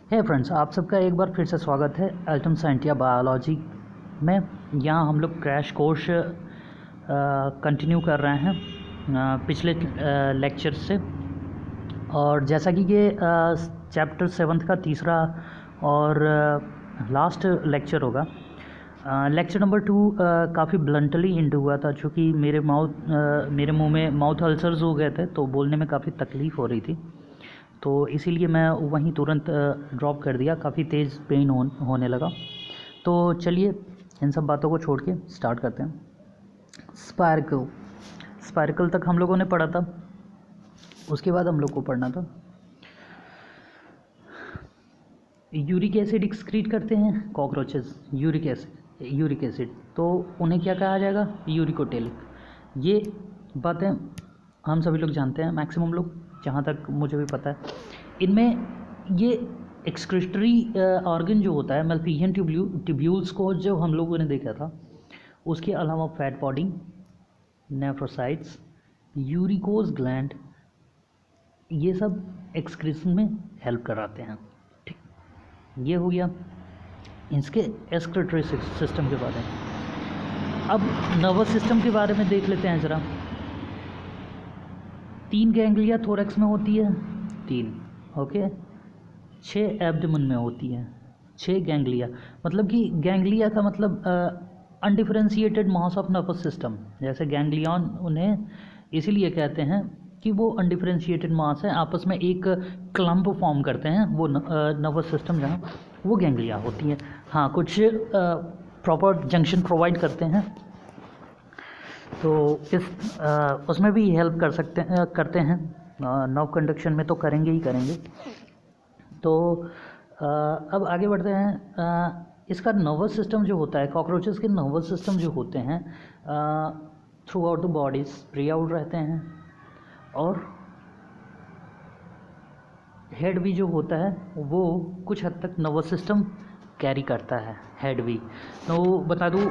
हे friends, आप सबका एक बार फिर से स्वागत है अल्टम साइंटिया बायोलॉजी में। यहाँ हम लोग क्रैश कोर्स कंटिन्यू कर रहे हैं पिछले लेक्चर से। और जैसा कि ये चैप्टर 7 का तीसरा और लास्ट लेक्चर होगा। लेक्चर नंबर 2 काफ़ी ब्लंटली इंड हुआ था, चूँकि मेरे मुंह में माउथ अल्सर्स हो गए थे, तो बोलने में काफ़ी तकलीफ़ हो रही थी, तो इसीलिए मैं वहीं तुरंत ड्रॉप कर दिया। काफ़ी तेज़ पेन होने लगा। तो चलिए इन सब बातों को छोड़ के स्टार्ट करते हैं। स्पायरकल तक हम लोगों ने पढ़ा था। उसके बाद हम लोग को पढ़ना था यूरिक एसिड एक्सक्रीट करते हैं कॉकरोचेस। यूरिक एसिड तो उन्हें क्या कहा जाएगा? यूरिकोटेलिक। ये बातें हम सभी लोग जानते हैं, मैक्सिमम लोग, जहाँ तक मुझे भी पता है। इनमें ये एक्सक्रीटरी ऑर्गन जो होता है, मल्पीजियन ट्यूब्यूल्स को जो हम लोगों ने देखा था, उसके अलावा fat body, nephrocytes, uricose gland, ये सब एक्सक्रीशन में हेल्प कराते हैं। ठीक, ये हो गया इसके एक्सक्रीटरी सिस्टम के बारे में। अब नर्वस सिस्टम के बारे में देख लेते हैं ज़रा। 3 गैंग्लिया थोरैक्स में होती है, 3 ओके। 6 एब्डोमेन में होती है, 6 गैंग्लिया। मतलब कि गैंग्लिया का मतलब undifferentiated mass of nervous system. जैसे गैंग्लियन उन्हें इसीलिए कहते हैं कि वो अनडिफरेंशिएटेड मास है, आपस में एक क्लम्प फॉर्म करते हैं, वो नर्वस सिस्टम जहाँ वो गैंग्लिया होती है। हाँ, कुछ प्रॉपर जंक्शन प्रोवाइड करते हैं, तो इस उसमें भी हेल्प करते हैं। नर्व कंडक्शन में तो करेंगे ही करेंगे। तो अब आगे बढ़ते हैं। इसका नर्वस सिस्टम जो होता है, कॉकरोचेस के नर्वस सिस्टम जो होते हैं through out the body spray out रहते हैं, और हेड भी जो होता है वो कुछ हद तक नर्वस सिस्टम कैरी करता है, हेड भी। तो बता दूँ,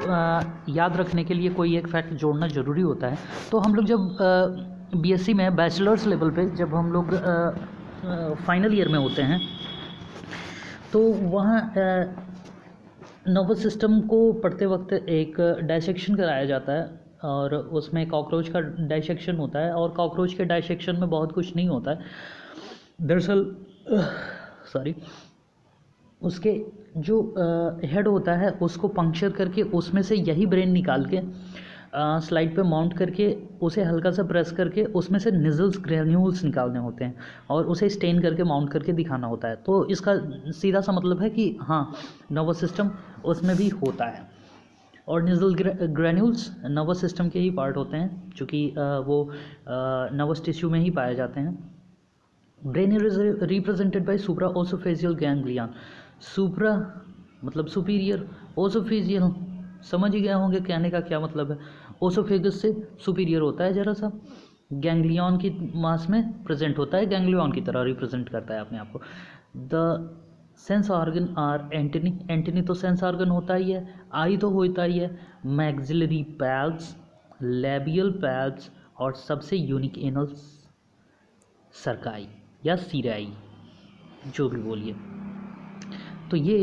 याद रखने के लिए कोई एक फैक्ट जोड़ना ज़रूरी होता है। तो हम लोग जब बीएससी में बैचलर्स लेवल पे जब हम लोग फाइनल ईयर में होते हैं, तो वहाँ नर्वस सिस्टम को पढ़ते वक्त एक डायसेक्शन कराया जाता है, और उसमें कॉकरोच का डायसेक्शन होता है। और कॉकरोच के डायसेक्शन में बहुत कुछ नहीं होता है दरअसल। उसके जो हेड होता है उसको पंक्चर करके उसमें से यही ब्रेन निकाल के स्लाइड पे माउंट करके उसे हल्का सा प्रेस करके उसमें से निजल्स ग्रेन्यूल्स निकालने होते हैं, और उसे स्टेन करके माउंट करके दिखाना होता है। तो इसका सीधा सा मतलब है कि हाँ, नर्वस सिस्टम उसमें भी होता है। और निजल ग्रेन्यूल्स नर्वस सिस्टम के ही पार्ट होते हैं, चूँकि वो नर्वस टिश्यू में ही पाए जाते हैं। Brain is represented by supra oesophageal ganglion. Supra मतलब सुपीरियर, ओसोफेजियल समझ ही गए होंगे कहने का क्या मतलब है। ओसोफेगस से सुपीरियर होता है जरा सा, गैंग्लियन की मास में प्रेजेंट होता है, गैंग्लियन की तरह रिप्रेजेंट करता है अपने आप को। The sense organ are antennae तो सेंस ऑर्गन होता ही है, आई तो होता ही है, मैक्सिलरी पैल्स, लेबियल पैल्स, और सबसे यूनिक एनल सरकाई या सीराई, जो भी बोलिए। तो ये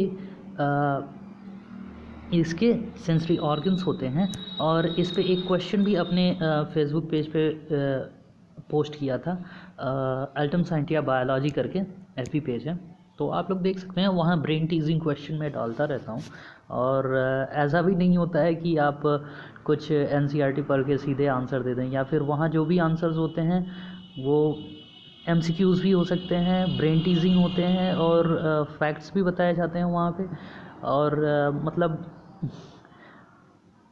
इसके सेंसरी ऑर्गन्स होते हैं। और इस पे एक क्वेश्चन भी अपने फेसबुक पेज पे पोस्ट किया था, अल्टम साइंटिया बायोलॉजी करके एफबी पेज है, तो आप लोग देख सकते हैं। वहाँ ब्रेन टीजिंग क्वेश्चन मैं डालता रहता हूँ, और ऐसा भी नहीं होता है कि आप कुछ एनसीईआरटी पढ़ के सीधे आंसर दे दें, या फिर वहाँ जो भी आंसर्स होते हैं वो एमसीक्यूज़ भी हो सकते हैं, ब्रेन टीजिंग होते हैं, और फैक्ट्स भी बताए जाते हैं वहाँ पे। और मतलब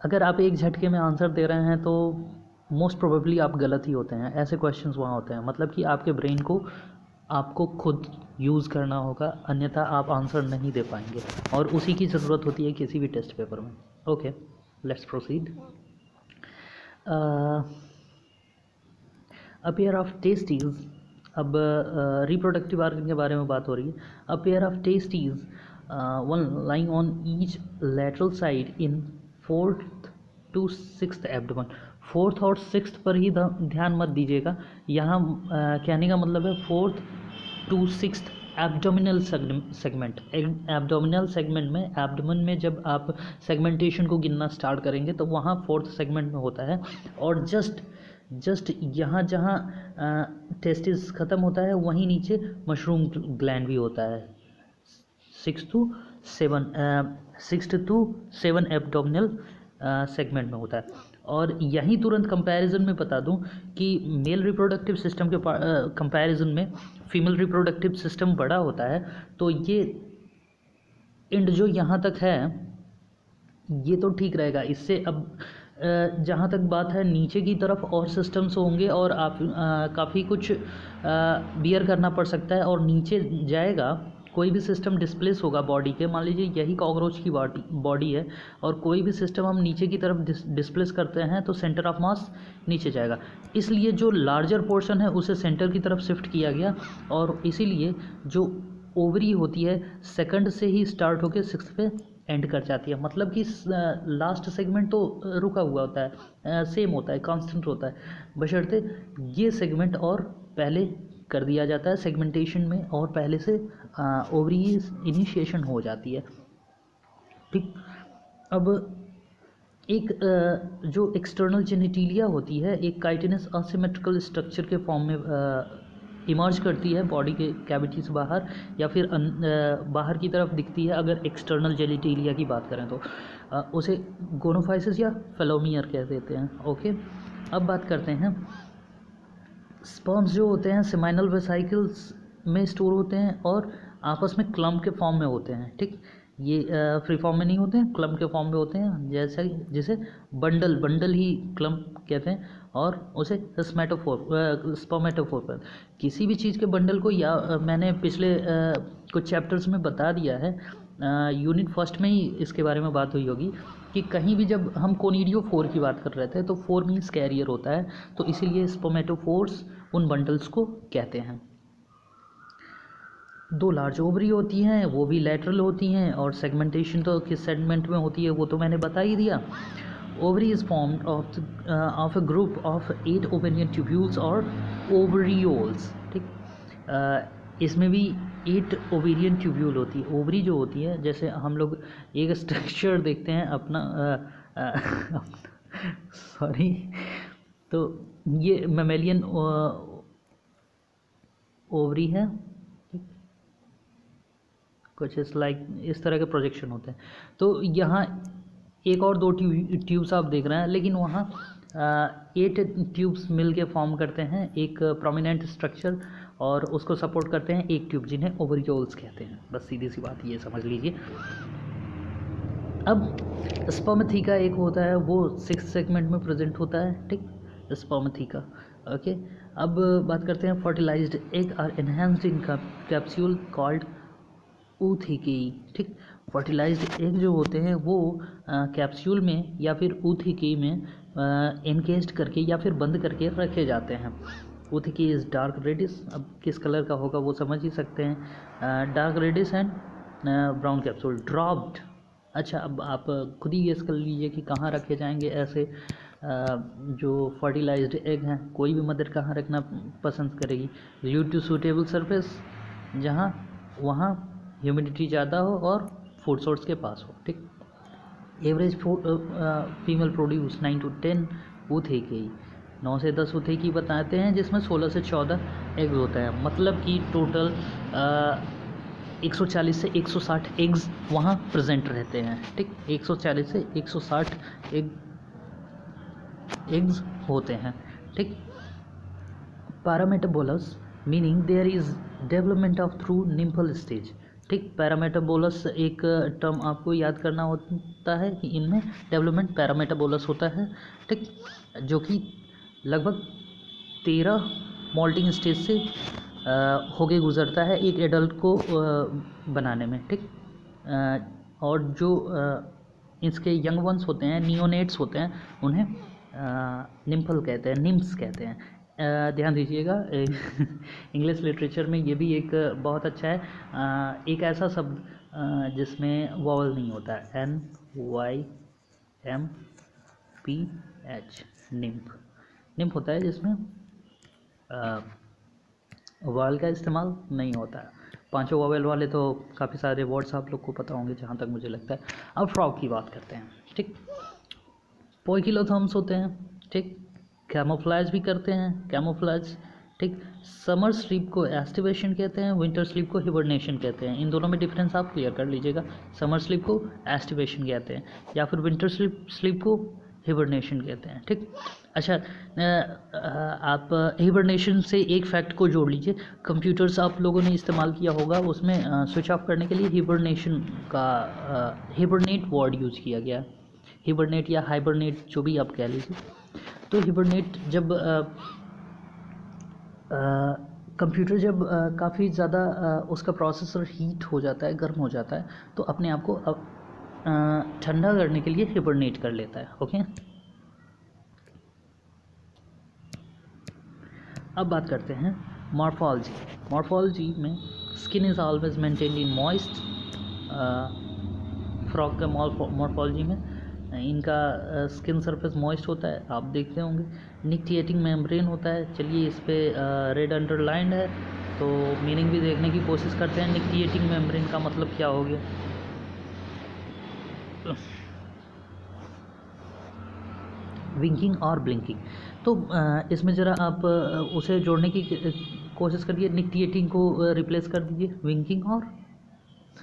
अगर आप एक झटके में आंसर दे रहे हैं तो मोस्ट प्रोबेबली आप गलत ही होते हैं। ऐसे क्वेश्चंस वहाँ होते हैं, मतलब कि आपके ब्रेन को आपको खुद यूज़ करना होगा, अन्यथा आप आंसर नहीं दे पाएंगे, और उसी की ज़रूरत होती है किसी भी टेस्ट पेपर में। Okay, let's proceed. A pair of testes. अब रिप्रोडक्टिव ऑर्गन के बारे में बात हो रही है। A pair of testes, one lying on each lateral side in 4th to 6th abdomen. 4th और 6th पर ही ध्यान मत दीजिएगा। यहाँ कहने का मतलब है 4th to 6th abdominal segment. Abdominal segment में, एब्डोमेन में जब आप सेगमेंटेशन को गिनना स्टार्ट करेंगे तो वहाँ 4th सेगमेंट में होता है, और जस्ट यहाँ जहाँ टेस्टिस ख़त्म होता है वहीं नीचे मशरूम ग्लैंड भी होता है। 6 to 7 एब्डोमिनल सेगमेंट में होता है। और यहीं तुरंत कंपैरिजन में बता दूं कि मेल रिप्रोडक्टिव सिस्टम के कंपैरिजन में फीमेल रिप्रोडक्टिव सिस्टम बड़ा होता है। तो ये एंड जो यहाँ तक है ये तो ठीक रहेगा। इससे अब जहाँ तक बात है नीचे की तरफ और सिस्टम्स होंगे और आप काफ़ी कुछ बियर करना पड़ सकता है, और नीचे जाएगा कोई भी सिस्टम डिस्प्लेस होगा बॉडी के। मान लीजिए यही कॉकरोच की बॉडी है और कोई भी सिस्टम हम नीचे की तरफ डिस्प्लेस करते हैं तो सेंटर ऑफ मास नीचे जाएगा। इसलिए जो लार्जर पोर्शन है उसे सेंटर की तरफ शिफ्ट किया गया, और इसीलिए जो ओवरी होती है 2nd से ही स्टार्ट होकर 6th पे एंड कर जाती है। मतलब कि लास्ट सेगमेंट तो रुका हुआ होता है, सेम होता है, कांस्टेंट होता है, बशर्ते ये सेगमेंट और पहले कर दिया जाता है सेगमेंटेशन में, और पहले से ओवरी इनिशिएशन हो जाती है। ठीक, अब एक जो एक्सटर्नल जेनिटिलिया होती है एक काइटिनस असिमेट्रिकल स्ट्रक्चर के फॉर्म में इमर्ज करती है बॉडी के कैविटी से बाहर, या फिर बाहर की तरफ दिखती है। अगर एक्सटर्नल जेनिटिलिया की बात करें तो उसे गोनोफाइसिस या फेलोमियर कह देते हैं। ओके, अब बात करते हैं स्पर्म्स जो होते हैं सेमाइनल वेसिकल्स में स्टोर होते हैं और आपस में क्लम्प के फॉर्म में होते हैं। ठीक, ये फ्री फॉर्म में नहीं होते हैं, क्लम्प के फॉर्म में होते हैं, जैसे जिसे बंडल ही क्लम्प कहते हैं, और उसे स्पर्मेटोफोर पर किसी भी चीज़ के बंडल को, या मैंने पिछले कुछ चैप्टर्स में बता दिया है, यूनिट 1 में ही इसके बारे में बात हुई होगी कि कहीं भी जब हम कोनिडियोफोर की बात कर रहे थे तो 4 मीन्स कैरियर होता है, तो इसीलिए स्पर्मेटोफोर्स उन बंडल्स को कहते हैं। 2 लार्ज ओवरी होती हैं, वो भी लैटरल होती हैं, और सेगमेंटेशन तो किस सेगमेंट में होती है वो तो मैंने बता ही दिया। Ovary is formed of a group of 8 ovarian tubules और ओवरियोल्स। ठीक, इसमें भी 8 ओवेरियन ट्यूब्यूल होती है। ओवरी जो होती है, जैसे हम लोग एक स्ट्रक्चर देखते हैं अपना सॉरी, तो ये मैमेलियन ओवरी है, कुछ इस तरह के प्रोजेक्शन होते हैं। तो यहाँ एक और 2 ट्यूब्स आप देख रहे हैं, लेकिन वहाँ 8 ट्यूब्स मिल के फॉर्म करते हैं एक प्रोमिनेंट स्ट्रक्चर, और उसको सपोर्ट करते हैं एक ट्यूब जिन्हें ओवरियोल्स कहते हैं। बस सीधी सी बात ये समझ लीजिए। अब स्पर्मेथिका एक होता है, वो 6th सेगमेंट में प्रेजेंट होता है। ठीक, स्पर्मेथिका। ओके, अब बात करते हैं fertilised egg are enhanced in capsule called ootheca. ठीक, फर्टिलाइज्ड एग जो होते हैं वो कैप्सूल में या फिर ऊथिकेई में एनकेस्ड करके या फिर बंद करके रखे जाते हैं। ऊथिकेई इज़ डार्क रेडिश। अब किस कलर का होगा वो समझ ही सकते हैं, dark reddish and brown capsule dropped. अच्छा, अब आप खुद ही गेस कर लीजिए कि कहाँ रखे जाएंगे ऐसे जो फर्टिलाइज्ड एग हैं। कोई भी मदर कहाँ रखना पसंद करेगी? ड्यू टू सूटेबल सरफेस, जहाँ वहाँ ह्यूमिडिटी ज़्यादा हो और फूड सोर्स के पास हो। ठीक, एवरेज फीमेल प्रोड्यूस 9 to 10 ऊथिकेई, 9 से 10 ऊथिकेई बताते हैं, जिसमें 16 से 14 एग्स होते हैं। मतलब कि टोटल 140 से 160 एग्स वहाँ प्रेजेंट रहते हैं। ठीक, 140 से 160 एग्स होते हैं। ठीक, paurometabolous meaning there is development of through nymphal stage. ठीक, पैरामेटाबोलस एक टर्म आपको याद करना होता है कि इनमें डेवलपमेंट पैरामेटाबोलस होता है। ठीक, जो कि लगभग 13 मोल्टिंग स्टेज से होके गुजरता है एक एडल्ट को बनाने में। ठीक, और जो इसके यंग वंस होते हैं, नियोनेट्स होते हैं, उन्हें निम्फल कहते हैं, निम्स कहते हैं। ध्यान दीजिएगा, इंग्लिश लिटरेचर में ये भी एक बहुत अच्छा है, एक ऐसा शब्द जिसमें वॉवल नहीं होता है, NYMPH, निम्फ। निम्फ होता है जिसमें वॉवल का इस्तेमाल नहीं होता है। पांचों वोवेल वाले तो काफ़ी सारे वर्ड्स आप लोग को पता होंगे जहाँ तक मुझे लगता है। अब फ्रॉग की बात करते हैं, ठीक। पोइकिलोथर्म्स होते हैं, ठीक। कैमोफ्लेज भी करते हैं, कैमोफ्लेज, ठीक। समर स्लीप को एस्टिवेशन कहते हैं, विंटर स्लीप को हिबरनेशन कहते हैं। इन दोनों में डिफरेंस आप क्लियर कर लीजिएगा। समर स्लीप को एस्टिवेशन कहते हैं या फिर विंटर स्लीप को हिबरनेशन कहते हैं, ठीक। अच्छा, आप हिबरनेशन से एक फैक्ट को जोड़ लीजिए। कंप्यूटर्स आप लोगों ने इस्तेमाल किया होगा, उसमें स्विच ऑफ करने के लिए हिबरनेशन का हिबरनेट वर्ड यूज़ किया गया। हिबरनेट या हाइबरनेट जो भी आप कह लीजिए। तो हिबरनेट जब कंप्यूटर जब काफ़ी ज़्यादा उसका प्रोसेसर हीट हो जाता है, गर्म हो जाता है, तो अपने आप को ठंडा करने के लिए हिबरनेट कर लेता है। ओके, अब बात करते हैं मॉर्फोलॉजी। मॉर्फोलॉजी में skin is always maintained in moist. Frog का मॉर्फोलॉजी में इनका स्किन सरफेस मॉइस्ट होता है, आप देखते होंगे। निक्टिएटिंग मेम्ब्रेन होता है। चलिए, इस पे रेड अंडरलाइंड है, तो मीनिंग भी देखने की कोशिश करते हैं। निक्टिएटिंग मेम्ब्रेन का मतलब क्या हो गया? विंकिंग और ब्लिंकिंग। तो इसमें ज़रा आप उसे जोड़ने की कोशिश करिए। निक्टिएटिंग को रिप्लेस कर दीजिए विंकिंग और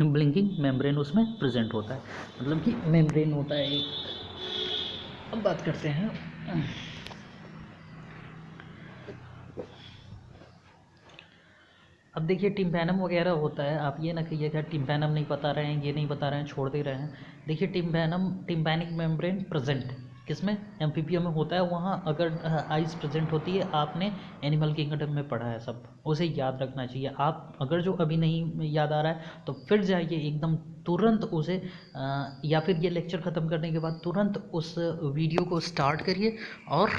ब्लिंकिंग मेम्ब्रेन उसमें प्रेजेंट होता है, मतलब कि मेम्ब्रेन होता है एक। अब बात करते हैं अब देखिए, टिम्पैनम वगैरह होता है। आप ये ना कहिएगा टिम्पैनम नहीं बता रहे हैं, ये नहीं बता रहे हैं, छोड़ दे रहे हैं। देखिए, टिम्पैनिक मेम्ब्रेन प्रेजेंट किसमें? एम्फीबियम में होता है। वहाँ अगर आइज प्रेजेंट होती है, आपने एनिमल किंगडम में पढ़ा है सब, उसे याद रखना चाहिए। आप अगर जो अभी नहीं याद आ रहा है तो फिर जाइए एकदम तुरंत उसे या फिर ये लेक्चर ख़त्म करने के बाद तुरंत उस वीडियो को स्टार्ट करिए और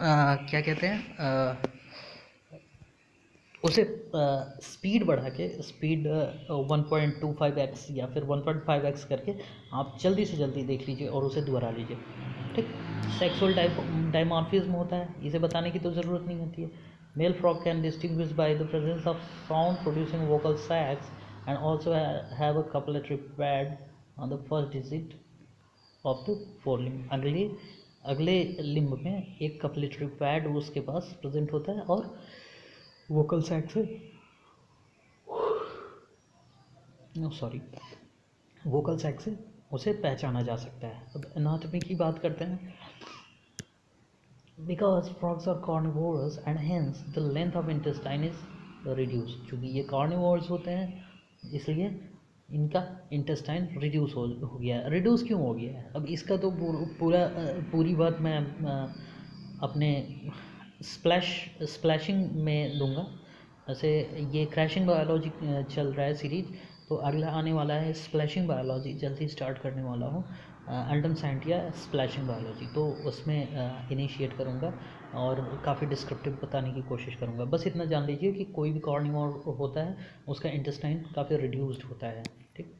क्या कहते हैं, उसे स्पीड बढ़ा के, स्पीड 1.25x या फिर 1.5x करके आप जल्दी से जल्दी देख लीजिए और उसे दोहरा लीजिए, ठीक। सेक्सुअल डायमॉर्फिज्म होता है, इसे बताने की तो ज़रूरत नहीं होती है। Male frog can distinguish by the presence of sound producing vocal sacs and also have a copulatory pad on the first digit of the forelimb. अगले लिम्ब में एक कपलेटरी पैड उसके पास प्रेजेंट होता है और वोकल सैक से vocal sac से उसे पहचाना जा सकता है। अब एनाटॉमी की बात करते हैं। Because frogs are carnivorous and hence the length of intestine is reduce. चूँकि ये कार्निवोरस होते हैं इसलिए इनका इंटेस्टाइन रिड्यूस हो गया है। रिड्यूस क्यों हो गया है? अब इसका तो पूरी बात मैं अपने स्प्लैशिंग में दूंगा। ऐसे ये क्रैशिंग बायोलॉजी चल रहा है सीरीज, तो अगला आने वाला है स्प्लैशिंग बायोलॉजी, जल्दी स्टार्ट करने वाला हूँ। एल्डम सैंटिया स्प्लैशिंग बायोलॉजी, तो उसमें इनिशिएट करूँगा और काफ़ी डिस्क्रिप्टिव बताने की कोशिश करूँगा। बस इतना जान लीजिए कि कोई भी कार्निवोर होता है उसका इंटेस्टाइन काफ़ी रिड्यूस्ड होता है, ठीक।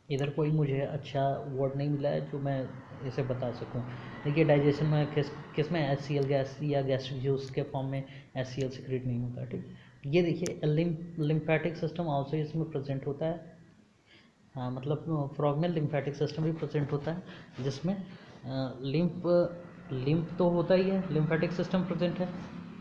इधर कोई मुझे अच्छा वर्ड नहीं मिला है जो मैं इसे बता सकूं। देखिए, डाइजेशन में किस में HCl गैस या गैस्ट्रिक जूस के फॉर्म में HCl सिक्रेट नहीं होता, ठीक। ये देखिए, लिम्फेटिक सिस्टम आल्सो इसमें प्रेजेंट होता है। हाँ, मतलब फ्रॉग में लिम्फेटिक सिस्टम भी प्रेजेंट होता है, जिसमें लिम्फ तो होता ही है, लिम्फेटिक सिस्टम प्रेजेंट है।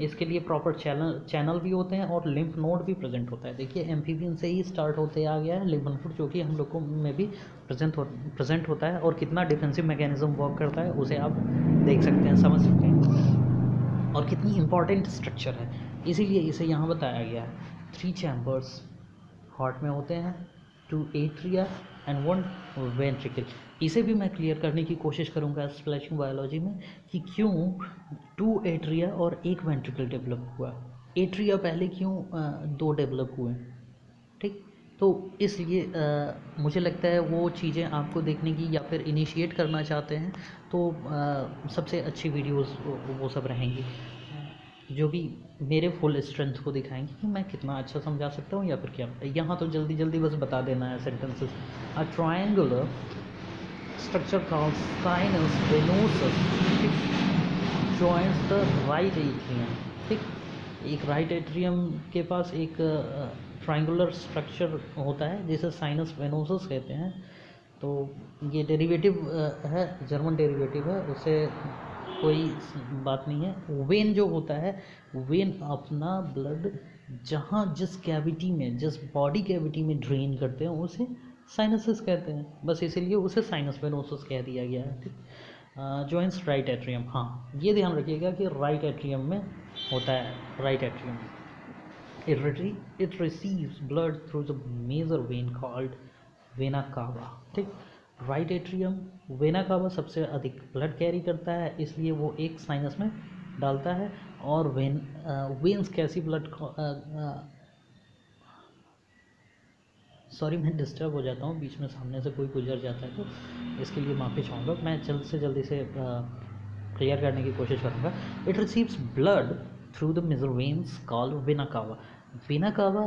इसके लिए प्रॉपर चैनल भी होते हैं और लिम्फ नोड भी प्रेजेंट होता है। देखिए, एम्फीबियन से ही स्टार्ट होते आ गया है लिम्फ नोड, जो कि हम लोगों में भी प्रेजेंट होता है और कितना डिफेंसिव मैकेनिज्म वर्क करता है उसे आप देख सकते हैं, समझ सकते हैं, और कितनी इंपॉर्टेंट स्ट्रक्चर है, इसीलिए इसे यहाँ बताया गया है। 3 चैम्बर्स हार्ट में होते हैं, 2 एट्रिया एंड 1 वेंट्रिकल। इसे भी मैं क्लियर करने की कोशिश करूंगा स्प्लैशिंग बायोलॉजी में कि क्यों 2 एट्रिया और 1 वेंट्रिकल डेवलप हुआ। एट्रिया पहले क्यों 2 डेवलप हुए, ठीक। तो इसलिए मुझे लगता है वो चीज़ें आपको देखने की या फिर इनिशिएट करना चाहते हैं तो सबसे अच्छी वीडियोस वो सब रहेंगी जो भी मेरे फुल स्ट्रेंथ को दिखाएंगे कि मैं कितना अच्छा समझा सकता हूँ या फिर क्या। यहाँ तो जल्दी जल्दी बस बता देना है sentences. A triangular structure called sinus venosus, joins the right atrium. ठीक, एक राइट एट्रियम के पास एक ट्रायंगुलर स्ट्रक्चर होता है जिसे साइनस वेनोसस कहते हैं। तो ये डेरिवेटिव है, जर्मन डेरिवेटिव है, उससे कोई बात नहीं है। वेन जो होता है, वेन अपना ब्लड जहाँ जिस कैविटी में, जिस बॉडी कैविटी में ड्रेन करते हैं उसे साइनसेस कहते हैं, बस इसीलिए उसे साइनस वेनोसस कह दिया गया है। ठीक, जॉइंस राइट एट्रियम, हाँ ये ध्यान रखिएगा कि राइट एट्रियम में होता है। Right atrium it receives blood through the major vein called vena cava. ठीक, राइट एट्रियम वेना कावा सबसे अधिक ब्लड कैरी करता है, इसलिए वो एक साइनस में डालता है। और वेन्स कैसी ब्लड, सॉरी मैं डिस्टर्ब हो जाता हूँ, बीच में सामने से कोई गुजर जाता है तो इसके लिए माफ़ी चाहूँगा। मैं जल्द से जल्दी से क्लियर करने की कोशिश करूँगा। It receives blood through the major veins called vena cava. Vena cava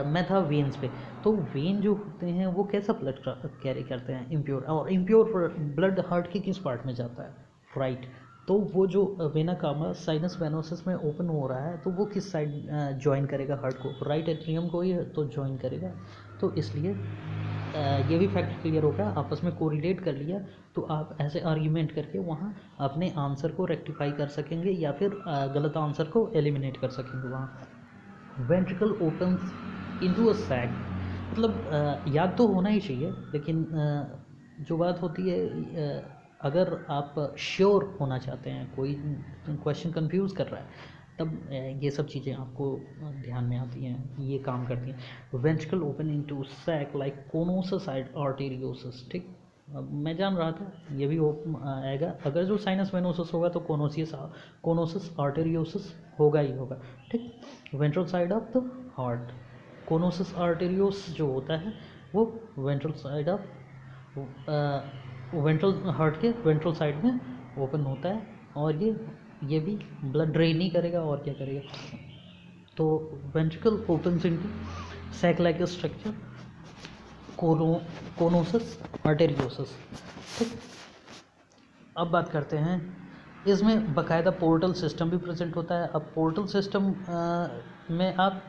मैं था वेन्स पे, तो वेन जो होते हैं वो कैसा ब्लड कैरी करते हैं, इम्प्योर। और इम्प्योर ब्लड हार्ट के किस पार्ट में जाता है, राइट। तो वो जो वेना कावा साइनस वेनोसिस में ओपन हो रहा है, तो वो किस साइड ज्वाइन करेगा हार्ट को, राइट एट्रियम को ही तो ज्वाइन करेगा। तो इसलिए ये भी फैक्ट क्लियर होगा, आपस में कोरिलेट कर लिया तो आप ऐसे आर्ग्यूमेंट करके वहाँ अपने आंसर को रेक्टिफाई कर सकेंगे या फिर गलत आंसर को एलिमिनेट कर सकेंगे वहाँ। Ventricle opens into a sac, मतलब याद तो होना ही चाहिए, लेकिन जो बात होती है अगर आप श्योर होना चाहते हैं, कोई क्वेश्चन कंफ्यूज कर रहा है, तब ये सब चीज़ें आपको ध्यान में आती हैं, ये काम करती हैं। Ventricle open into sac like conus arteriosus. ठीक, मैं जान रहा था ये भी आएगा, अगर जो साइनस वेनोसिस होगा तो कोनोसस आर्टेरियोसिस होगा ही होगा। ठीक, ventral side of the heart, conus arteriosus जो होता है वो ventral side of ventral heart के वेंट्रल साइड में ओपन होता है, और ये भी ब्लड ड्रेन नहीं करेगा और क्या करेगा। तो ventricle opens into sac like structure conus arteriosus. ठीक, अब बात करते हैं, इसमें बाकायदा पोर्टल सिस्टम भी प्रेजेंट होता है। अब पोर्टल सिस्टम में आप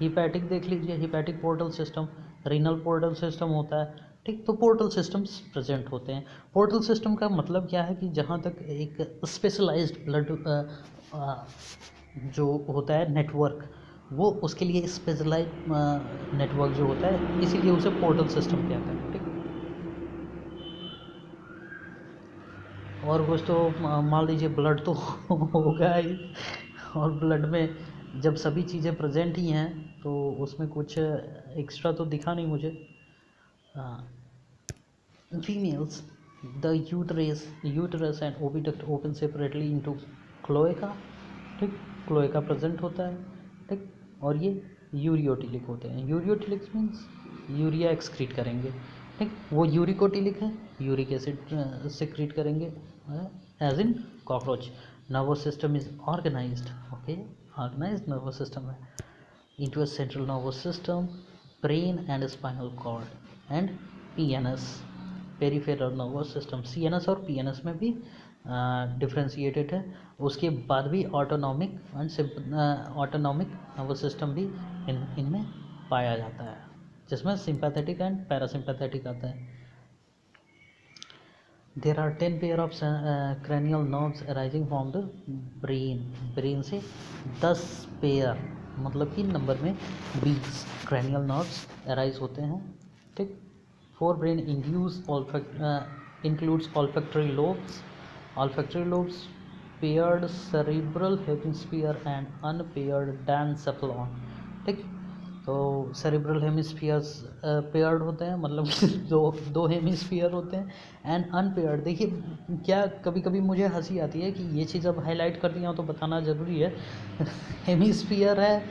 हिपैटिक देख लीजिए, hepatic portal system, renal portal system होता है। ठीक, तो पोर्टल सिस्टम्स प्रेजेंट होते हैं। पोर्टल सिस्टम का मतलब क्या है कि जहाँ तक एक स्पेशलाइज्ड ब्लड जो होता है नेटवर्क, वो उसके लिए स्पेशलाइज्ड नेटवर्क जो होता है, इसीलिए उसे पोर्टल सिस्टम कहते हैं। ठीक, और कुछ तो मान लीजिए ब्लड तो होगा ही, और ब्लड में जब सभी चीज़ें प्रेजेंट ही हैं तो उसमें कुछ एक्स्ट्रा तो दिखा नहीं मुझे। Females, the uterus and oviduct open separately into cloaca. ठीक, क्लोएका प्रेजेंट होता है। ठीक, और ये यूरियोटिलिक होते हैं। यूरियोटिलिक मीन्स यूरिया एक्सक्रीट करेंगे। ठीक, वो यूरिकोटिलिक है, यूरिक एसिड सेक्रीट करेंगे, as in cockroach. Nervous system is organised, okay, organised nervous system है into a central nervous system, brain and spinal cord and PNS, peripheral nervous system। CNS और PNS में भी differentiated है। उसके बाद भी autonomic nervous system भी इनमें पाया जाता है, जिसमें सिंपैथेटिक एंड पैरासिम्पैथेटिक आता है। There are 10 pair of cranial nerves arising from the brain। Brain से 10 पेयर, मतलब कि नंबर में 20 cranial nerves arise होते हैं। ठीक, 4 brain includes olfactory lobes, paired cerebral hemisphere and unpaired dencephalon। ठीक, तो सेरिब्रल हेमिस्फीयर्स पेयर्ड होते हैं, मतलब दो हेमिस्फीयर होते हैं, एंड अनपेयर्ड। देखिए क्या कभी कभी मुझे हंसी आती है कि ये चीज़ अब हाईलाइट कर दी हूँ तो बताना ज़रूरी है। हेमिस्फीयर है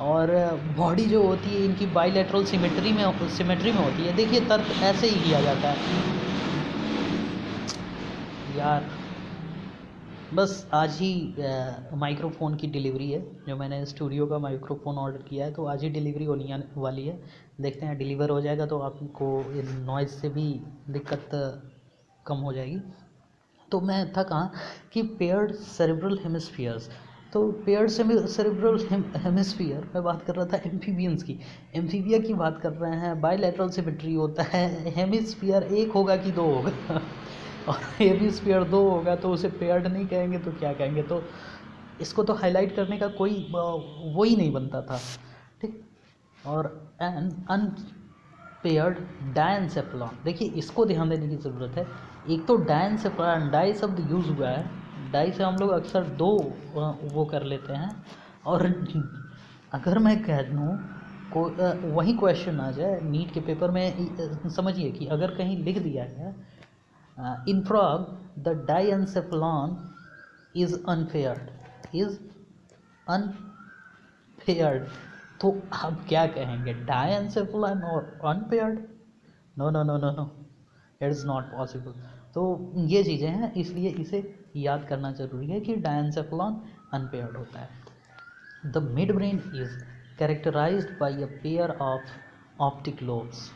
और बॉडी जो होती है इनकी बाइलेटरल सिमेट्री में होती है। देखिए तर्क ऐसे ही किया जाता है यार। बस आज ही माइक्रोफ़ोन की डिलीवरी है, जो मैंने स्टूडियो का माइक्रोफ़ोन ऑर्डर किया है, तो आज ही डिलीवरी होने वाली है। देखते हैं डिलीवर हो जाएगा तो आपको नॉइज़ से भी दिक्कत कम हो जाएगी। तो मैं था कहाँ कि पेयर्ड सेरेब्रल हेमिस्फीयर्स। तो पेयर्ड सेरेब्रल हेमिस्फीयर मैं बात कर रहा था एम्फीबियंस की, एम्फीबिया की बात कर रहे हैं। बायलैटरल सिमेट्री होता है, हेमिस्फीयर एक होगा कि दो होगा और हेमिस्फीयर दो होगा तो उसे पेयर्ड नहीं कहेंगे तो क्या कहेंगे। तो इसको तो हाईलाइट करने का कोई वो ही नहीं बनता था, ठीक। और एन अनपेयर्ड डायनसेफलॉन, देखिए इसको ध्यान देने की ज़रूरत है। एक तो डायनसेफलॉन, डाई शब्द यूज़ हुआ है, डाई से हम लोग अक्सर दो वो कर लेते हैं। और अगर मैं कह दूँ को वही क्वेश्चन आ जाए नीट के पेपर में, समझिए कि अगर कहीं लिख दिया है in frog the diencephalon is unpaired, तो आप क्या कहेंगे, डायनसेफलॉन और unpaired? No no no no no, it is not possible. तो ये चीज़ें हैं, इसलिए इसे याद करना ज़रूरी है कि डायनसेफलॉन अनपेयर्ड होता है। The midbrain is characterised by a pair of optic lobes.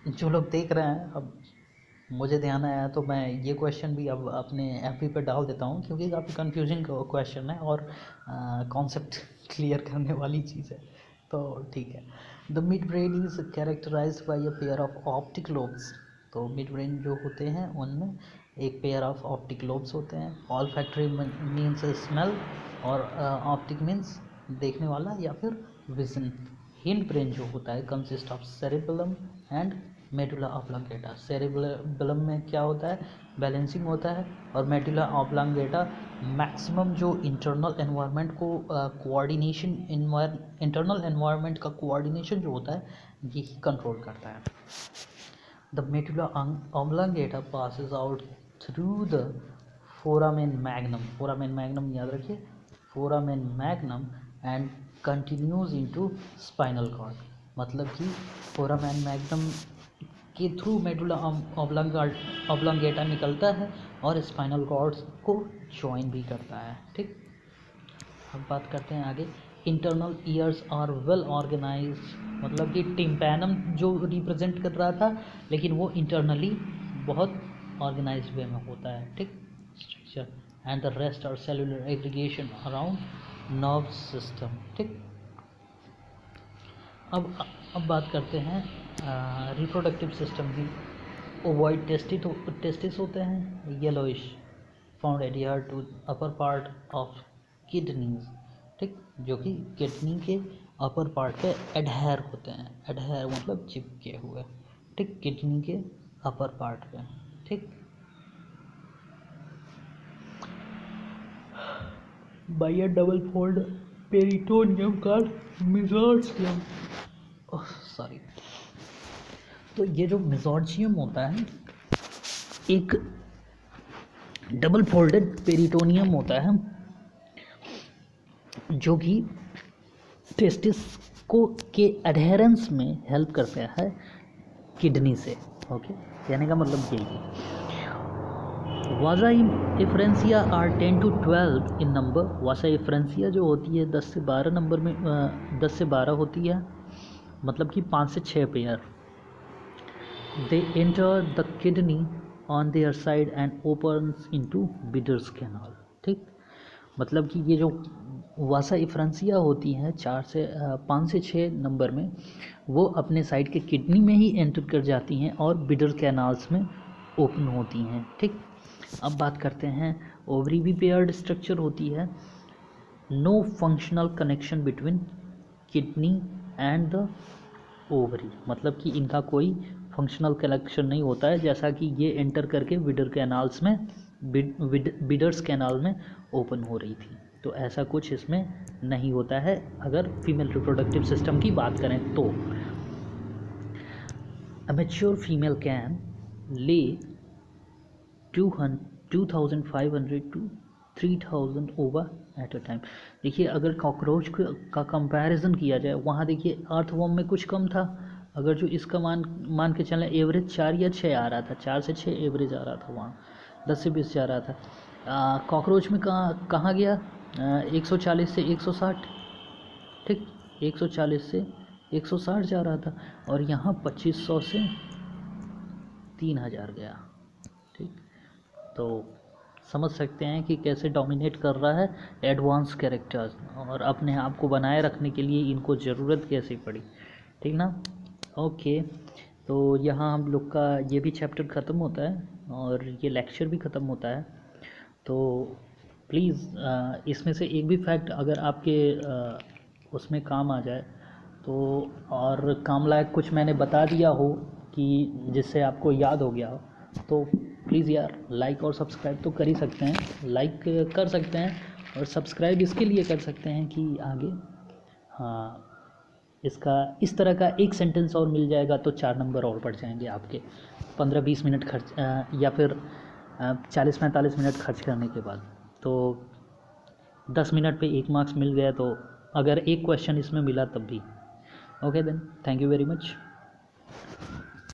जो लोग देख रहे हैं, अब मुझे ध्यान आया तो मैं ये क्वेश्चन भी अब अपने एफबी पे डाल देता हूँ, क्योंकि काफ़ी कंफ्यूजिंग क्वेश्चन है और कॉन्सेप्ट क्लियर करने वाली चीज़ है, तो ठीक है। The midbrain is characterised by a pair of optic lobes. तो मिड ब्रेन जो होते हैं उनमें एक पेयर ऑफ ऑप्टिक लोब्स होते हैं। ऑल्फैक्टरी मीन्स स्मेल और ऑप्टिक मीन्स देखने वाला या फिर विजन। हिंड ब्रेन जो होता है consist of cerebellum and medulla oblongata. Cerebellum में क्या होता है, बैलेंसिंग होता है, और मेडुला ऑब्लंगेटा मैक्सिमम जो इंटरनल एनवायरनमेंट को कोऑर्डिनेशन, इंटरनल एनवायरनमेंट का कोऑर्डिनेशन जो होता है यही कंट्रोल करता है। The medulla oblongata passes out through the foramen magnum, foramen magnum याद रखिए, foramen magnum and continues into spinal cord. मतलब कि फोरामेन मैग्नम के थ्रू मेडुला ऑब्लंगेटा निकलता है और स्पाइनल कॉर्ड्स को ज्वाइन भी करता है, ठीक। अब बात करते हैं आगे। Internal ears are well organise, मतलब कि टिम्पैनम जो रिप्रेजेंट कर रहा था, लेकिन वो इंटरनली बहुत ऑर्गेनाइज वे में होता है, ठीक structure. And the rest are cellular aggregation around nerve system, ठीक। अब बात करते हैं रिप्रोडक्टिव सिस्टम की। ओवॉइड टेस्टिस होते हैं yellowish, found adhered to upper part of kidneys, ठीक, जो कि किडनी के अपर पार्ट पे एडहेयर होते हैं। एडहेयर मतलब चिपके हुए, ठीक, किडनी के अपर पार्ट पे, ठीक। By a double fold peritoneum का मेसोर्जियम, सॉरी। तो ये जो मेसोर्जियम होता है एक डबल फोल्डेड पेरिटोनियम होता है जो कि टेस्टिस को के एडहेरेंस में हेल्प करता है किडनी से, ओके। कहने का मतलब यही है। Vasa efferentia are 10 to 12 in number. Vasa efferentia जो होती है 10 से 12 नंबर में, 10 से 12 होती है, मतलब कि 5 से 6 pair. They enter the kidney on their side and opens into bidders canal, ठीक। मतलब कि ये जो वासा इफ्रेंसिया होती हैं 5 से 6 नंबर में, वो अपने साइड के किडनी में ही एंटर कर जाती हैं और बिडर कैनाल्स में ओपन होती हैं, ठीक। अब बात करते हैं ओवरी भी पेयर्ड स्ट्रक्चर होती है। No functional connection between kidney and the ovary, मतलब कि इनका कोई फंक्शनल कनेक्शन नहीं होता है, जैसा कि ये एंटर करके बिडर कैनाल्स में बिडर्स कैनाल में ओपन हो रही थी। तो ऐसा कुछ इसमें नहीं होता है अगर फीमेल रिप्रोडक्टिव सिस्टम की बात करें तो। A mature female can lay 2500 to 3000 ओवा एट अ टाइम। देखिए अगर कॉकरोच का कंपैरिजन किया जाए, वहाँ देखिए अर्थवॉर्म में कुछ कम था। अगर जो इसका मान के चलें एवरेज 4 या 6 आ रहा था, 4 से 6 एवरेज आ रहा था, वहाँ 10 से 20 जा रहा था। कॉकरोच में कहाँ गया 140 से 160, ठीक, 140 से 160 जा रहा था, और यहाँ 2500 से 3000 गया, ठीक। तो समझ सकते हैं कि कैसे डोमिनेट कर रहा है एडवांस कैरेक्टर्स, और अपने आप को बनाए रखने के लिए इनको ज़रूरत कैसे पड़ी, ठीक ना। ओके, तो यहाँ हम लोग का ये भी चैप्टर ख़त्म होता है और ये लेक्चर भी ख़त्म होता है। तो प्लीज़ इसमें से एक भी फैक्ट अगर आपके उसमें काम आ जाए तो, और काम लायक कुछ मैंने बता दिया हो कि जिससे आपको याद हो गया हो, तो प्लीज़ यार लाइक और सब्सक्राइब तो कर ही सकते हैं। लाइक कर सकते हैं और सब्सक्राइब इसके लिए कर सकते हैं कि आगे, हाँ, इसका इस तरह का एक सेंटेंस और मिल जाएगा तो 4 नंबर और बढ़ जाएंगे आपके 15-20 मिनट खर्च या फिर 40-45 मिनट खर्च करने के बाद। तो 10 मिनट पे 1 मार्क्स मिल गया, तो अगर एक क्वेश्चन इसमें मिला तब भी। Okay then, thank you very much.